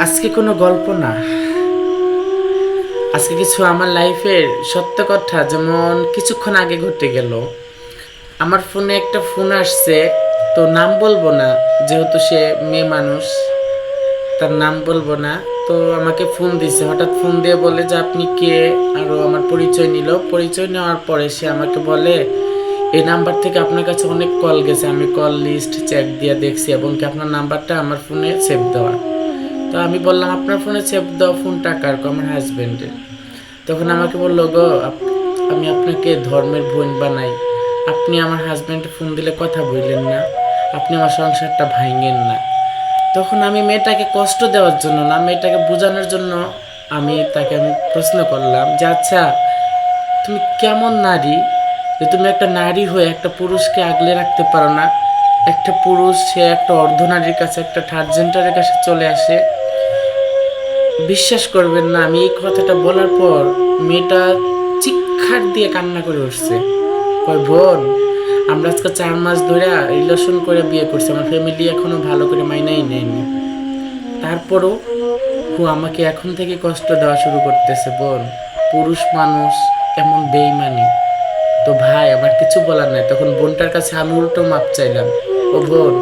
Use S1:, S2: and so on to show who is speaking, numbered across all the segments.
S1: আজকে কোনো গল্প না, আজকে কিছু আমার লাইফের সত্য কথা। যেমন কিছুক্ষণ আগে ঘটে গেল, আমার ফোনে একটা ফোন আসছে। তো নাম বলবো না, যেহেতু সে মেয়ে মানুষ, তার নাম বলবো না। তো আমাকে ফোন দিছে, হঠাৎ ফোন দিয়ে বলে যে আপনি কে। আরও আমার পরিচয় নিল। পরিচয় নেওয়ার পরে সে আমাকে বলে এই নাম্বার থেকে আপনার কাছে অনেক কল গেছে, আমি কল লিস্ট চেক দিয়ে দেখছি এবং কি আপনার নাম্বারটা আমার ফোনে সেভ দেওয়া। তো আমি বললাম আপনার ফোনে সেভ দেওয়া ফোনটা কার? আমার হাজবেন্ডের। তখন আমাকে বললো গো, আমি আপনাকে ধর্মের বোন বানাই, আপনি আমার হাজবেন্ডে ফোন দিলে কথা বললেন না, আপনি আমার সংসারটা ভাঙেন না। তখন আমি মেয়েটাকে কষ্ট দেওয়ার জন্য না, মেয়েটাকে বোঝানোর জন্য আমি প্রশ্ন করলাম যে আচ্ছা, তুমি কেমন নারী যে তুমি একটা নারী হয়ে একটা পুরুষকে আগলে রাখতে পারো না? একটা পুরুষ সে একটা অর্ধনারীর কাছে, একটা থার্ড জেন্ডারের কাছে চলে আসে। বিশ্বাস করবেন না, আমি এই কথাটা বলার পর মেয়েটা চিৎকার দিয়ে কান্না করে উঠছে। কয় বোন, আমরা আজকে 4 মাস ধরে রিলেশন করে বিয়ে করছি, আমার ফ্যামিলি এখনো ভালো করে মাইনাই নেয়নি, তারপরও ও আমাকে এখন থেকে কষ্ট দেওয়া শুরু করতেছে। বোন, পুরুষ মানুষ এমন বেইমানি। তো ভাই, আমার কিছু বলার নাই। তখন বোনটার কাছে আমি উল্টো মাপ চাইলাম। ও বোন,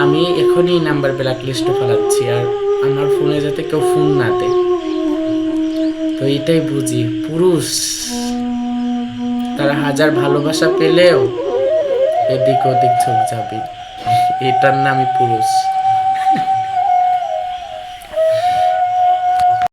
S1: আমি এখনই নাম্বার ব্ল্যাক লিস্টে ফেলাচ্ছি, আর আমার ফোনে যাতে কেউ ফোন না দেয়। তো এটাই বুঝি, পুরুষ তারা হাজার ভালোবাসা পেলেও এদিক ওদিক ঝোঁক যাবে। এটার নামই পুরুষ।